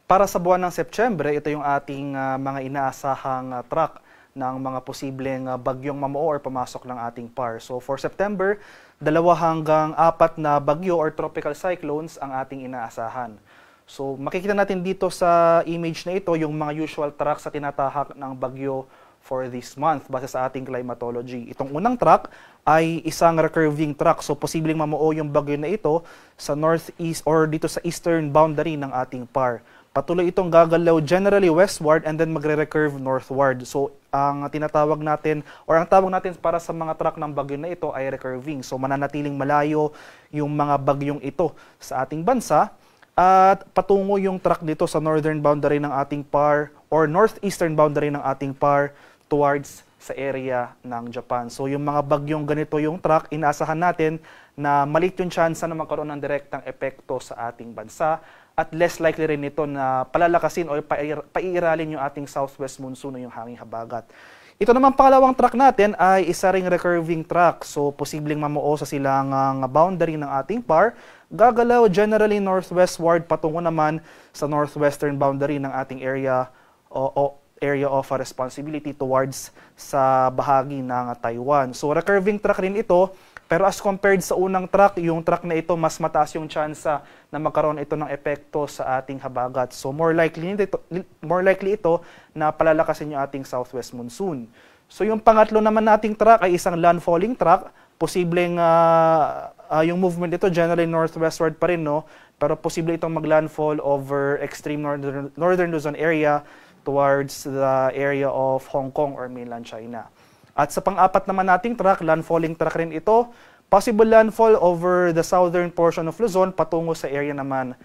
Para sa buwan ng Setyembre, ito yung ating mga inaasahang track ng mga posibleng bagyong mamuo or pumasok ng ating PAR. So for September, 2 hanggang 4 na bagyo or tropical cyclones ang ating inaasahan. So makikita natin dito sa image na ito yung mga usual track sa tinatahak ng bagyo for this month base sa ating climatology. Itong unang track ay isang recurving track. So posibleng mamuo yung bagyo na ito sa northeast or dito sa eastern boundary ng ating PAR. Patuloy itong gagalaw generally westward and then magre-recurve northward. So, ang tinatawag natin or ang tawag natin para sa mga track ng bagyo na ito ay recurving. So, mananatiling malayo yung mga bagyong ito sa ating bansa at patungo yung track dito sa northern boundary ng ating PAR or northeastern boundary ng ating PAR towards sa area ng Japan. So, yung mga bagyong ganito yung track, inaasahan natin na maliit yung chance na magkaroon ng direktang epekto sa ating bansa at less likely rin ito na palalakasin o paiiralin yung ating southwest monsoon o yung hanging habagat. Ito naman pangalawang track natin ay isa ring recurving track. So, posibleng mamuo sa silangang boundary ng ating PAR. Gagalaw generally northwestward patungo naman sa northwestern boundary ng ating area o area of responsibility towards sa bahagi ng Taiwan. So, recurving track rin ito. Pero as compared sa unang track, yung track na ito, mas mataas yung tsansa na magkaroon ito ng epekto sa ating habagat. So more likely ito na palalakasin yung ating southwest monsoon. So yung pangatlo naman nating track ay isang landfalling track. Posibleng yung movement ito generally northwestward pa rin, no? Pero posible itong maglandfall over extreme northern Luzon area towards the area of Hong Kong or mainland China. At sa pang-apat naman nating track, landfalling track rin ito, possible landfall over the southern portion of Luzon patungo sa area naman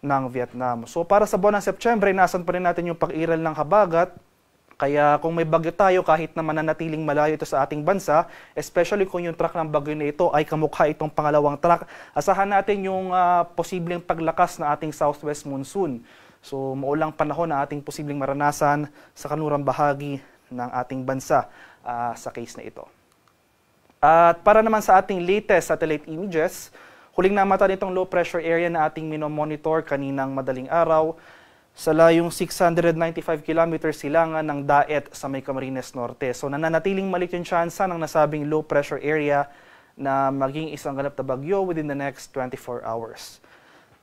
ng Vietnam. So para sa buwan ng Setyembre, inasan pa rin natin yung pag-iral ng habagat. Kaya kung may bagyo tayo, kahit na mananatiling malayo ito sa ating bansa, especially kung yung track ng bagyo na ito ay kamukha itong pangalawang track, asahan natin yung posibleng paglakas na ating southwest monsoon. So maulang panahon na ating posibleng maranasan sa kanlurang bahagi ng ating bansa sa case na ito. At para naman sa ating latest satellite images, huling namata nitong low pressure area na ating minomonitor kaninang madaling araw sa layong 695 kilometers silangan ng Daet sa may Camarines Norte. So nananatiling maliit yung tsansa ng nasabing low pressure area na maging isang ganap na bagyo within the next 24 hours.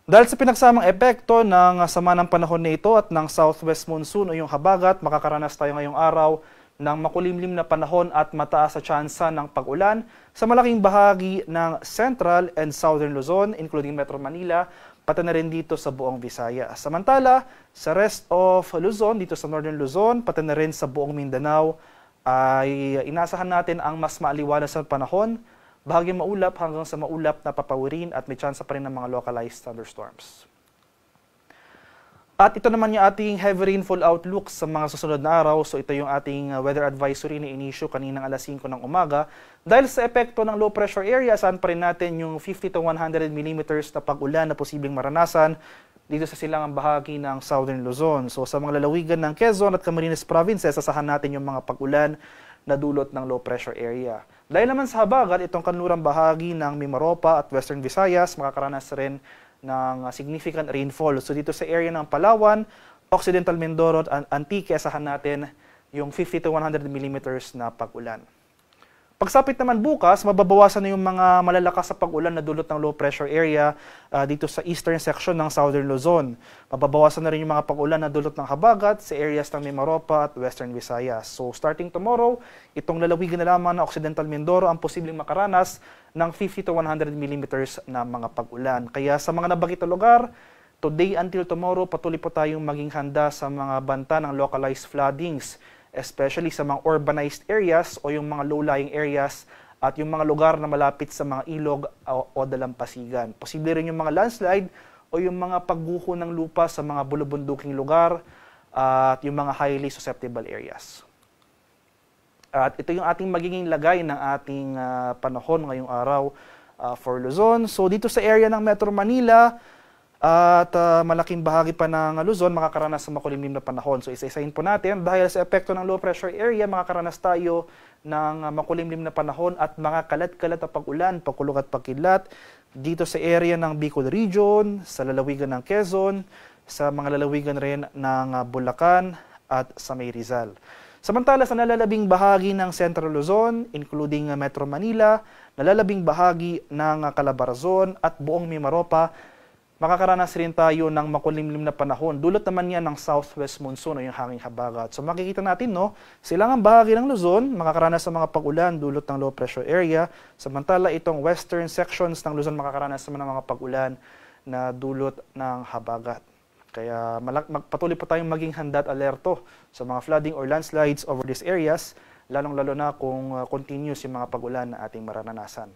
Dahil sa pinagsamang epekto ng sama ng panahon na ito at ng southwest monsoon o yung habagat, makakaranas tayo ngayong araw ng makulimlim na panahon at mataas sa tsansa ng pag-ulan sa malaking bahagi ng Central and Southern Luzon, including Metro Manila, pati na rin dito sa buong Visayas. Samantala, sa rest of Luzon, dito sa Northern Luzon, pati na rin sa buong Mindanao, ay inasahan natin ang mas maaliwalas na panahon, bahagyang maulap hanggang sa maulap na papawirin at may tsansa pa rin ng mga localized thunderstorms. At ito naman yung ating heavy rainfall outlook sa mga susunod na araw. So ito yung ating weather advisory na inisyu kaninang alas 5 ng umaga. Dahil sa epekto ng low pressure area, saan pa rin natin yung 50 to 100 millimeters na pag-ulan na posibleng maranasan dito sa silangang bahagi ng Southern Luzon. So sa mga lalawigan ng Quezon at Camarines Provinces, asahan natin yung mga pag-ulan na dulot ng low pressure area. Dahil naman sa habagat, itong kanlurang bahagi ng Mimaropa at Western Visayas, makakaranas rin ng significant rainfall. So dito sa area ng Palawan, Occidental Mindoro at Antique, asahan natin yung 50 to 100 millimeters na pag-ulan. Pagsapit naman bukas, mababawasan na yung mga malalakas sa pag-ulan na dulot ng low pressure area dito sa eastern section ng Southern Luzon. Mababawasan na rin yung mga pag-ulan na dulot ng habagat sa areas ng Mimaropa at Western Visayas. So starting tomorrow, itong lalawigan na lamang na Occidental Mindoro ang posibleng makaranas ng 50 to 100 millimeters na mga pag-ulan. Kaya sa mga nabagit na lugar, today until tomorrow, patuloy po tayong maging handa sa mga banta ng localized floodings, especially sa mga urbanized areas o yung mga low-lying areas at yung mga lugar na malapit sa mga ilog o dalampasigan. Posible rin yung mga landslide o yung mga pagguho ng lupa sa mga bulubunduking lugar at yung mga highly susceptible areas. At ito yung ating magiging lagay ng ating panahon ngayong araw for Luzon. So dito sa area ng Metro Manila, at malaking bahagi pa ng Luzon makakaranas sa makulimlim na panahon. So isa-isahin po natin, dahil sa epekto ng low pressure area, makakaranas tayo ng makulimlim na panahon at mga kalat-kalat na pag-ulan, pagkulog at pagkidlat dito sa area ng Bicol Region, sa lalawigan ng Quezon, sa mga lalawigan rin ng Bulacan at sa may Rizal. Samantala sa nalalabing bahagi ng Central Luzon, including Metro Manila, nalalabing bahagi ng Calabarzon at buong Mimaropa, makakaranas rin tayo ng makulimlim na panahon. Dulot naman yan ng southwest monsoon o yung hanging habagat. So makikita natin, no, silangang bahagi ng Luzon, makakaranas ng mga pag-ulan dulot ng low pressure area. Samantala itong western sections ng Luzon makakaranas naman ng mga pag-ulan na dulot ng habagat. Kaya patuloy po tayong maging handa at alerto sa mga flooding or landslides over these areas, lalong-lalo na kung continuous yung mga pag-ulan na ating mararanasan.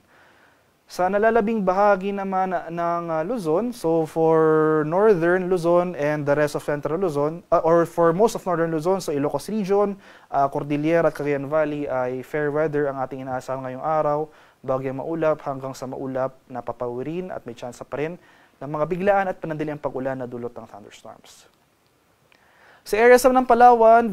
Sa nalalabing bahagi naman ng Luzon, so for northern Luzon and the rest of central Luzon, or for most of northern Luzon, so Ilocos Region, Cordillera at Cagayan Valley ay fair weather ang ating inaasahan ngayong araw, bagyang maulap hanggang sa maulap na papawirin at may tsansa pa rin ng mga biglaan at panandaliang pag-ulan na dulot ng thunderstorms. Sa areas ng Palawan,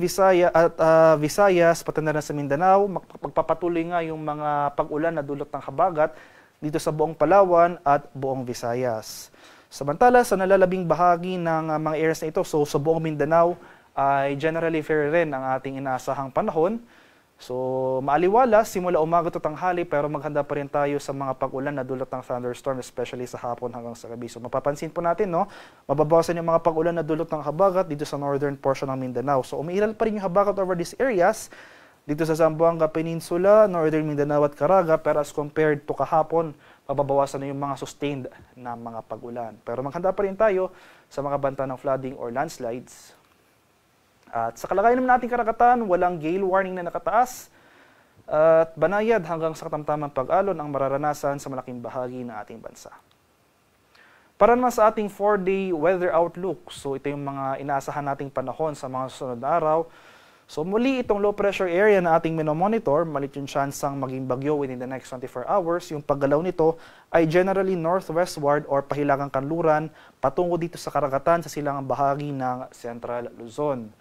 Visayas, pati na sa Mindanao, magpapatuloy nga yung mga pag-ulan na dulot ng habagat dito sa buong Palawan at buong Visayas. Samantala, sa nalalabing bahagi ng mga areas na ito, so sa buong Mindanao, ay generally fair rin ang ating inaasahang panahon. So, maaliwala, simula umaga to tanghali, pero maghanda pa rin tayo sa mga pag-ulan na dulot ng thunderstorm, especially sa hapon hanggang sa gabi. So, mapapansin po natin, no, mababawasan yung mga pag-ulan na dulot ng habagat dito sa northern portion ng Mindanao. So, umiiral pa rin yung habagat over these areas, dito sa Zamboanga Peninsula, northern Mindanao at Caraga, pero as compared to kahapon, mababawasan na yung mga sustained na mga pag-ulan. Pero maghanda pa rin tayo sa mga banta ng flooding or landslides. At sa kalagayan naman nating karagatan, walang gale warning na nakataas at banayad hanggang sa katamtamang pag-alon ang mararanasan sa malaking bahagi ng ating bansa. Para naman sa ating 4-day weather outlook, so ito yung mga inaasahan nating panahon sa mga susunod na araw. So muli itong low pressure area na ating minomonitor, malit yung tsansang maging bagyo within the next 24 hours. Yung paggalaw nito ay generally northwestward or pahilagang kanluran patungo dito sa karagatan sa silangang bahagi ng Central Luzon.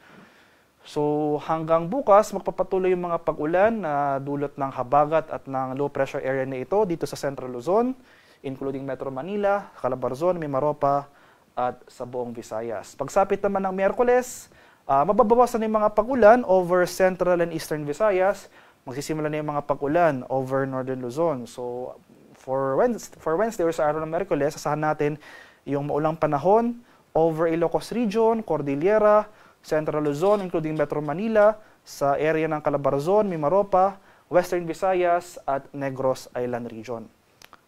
So hanggang bukas, magpapatuloy yung mga pag-ulan na dulot ng habagat at ng low pressure area na ito dito sa Central Luzon, including Metro Manila, Calabarzon, Mimaropa at sa buong Visayas. Pagsapit naman ng Miyerkules, mababawasan na yung mga pag-ulan over Central and Eastern Visayas, magsisimula na yung mga pag-ulan over Northern Luzon. So for Wednesday or sa araw ng Miyerkules, asahan natin yung maulang panahon over Ilocos Region, Cordillera, Central Luzon, including Metro Manila, sa area ng Calabarzon, Mimaropa, Western Visayas at Negros Island Region.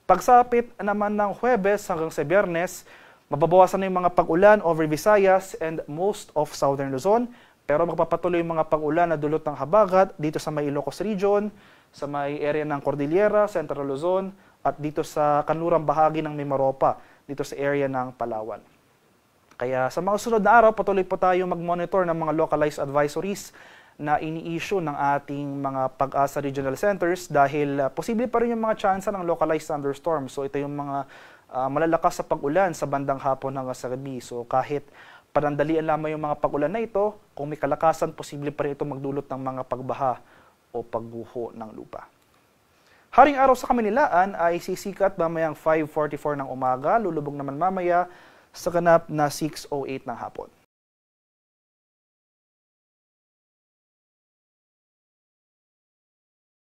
Pagsapit naman ng Huwebes hanggang sa Biyernes, mababawasan na yung mga pag-ulan over Visayas and most of Southern Luzon, pero magpapatuloy yung mga pag-ulan na dulot ng habagat dito sa may Ilocos Region, sa may area ng Cordillera, Central Luzon, at dito sa kanlurang bahagi ng Mimaropa, dito sa area ng Palawan. Kaya sa mga sunod na araw, patuloy po tayo mag-monitor ng mga localized advisories na ini-issue ng ating mga Pag-asa Regional Centers dahil posible pa rin yung mga tsansa ng localized thunderstorms. So ito yung mga malalakas sa pag-ulan sa bandang hapon hanggang sa gabi. So kahit panandalian lamang yung mga pag-ulan na ito, kung may kalakasan, posible pa rin ito magdulot ng mga pagbaha o pagguho ng lupa. Haring araw sa Kamanilaan ay sisikat mamayang 5:44 ng umaga, lulubog naman mamaya sa ganap na 6:08 ng hapon.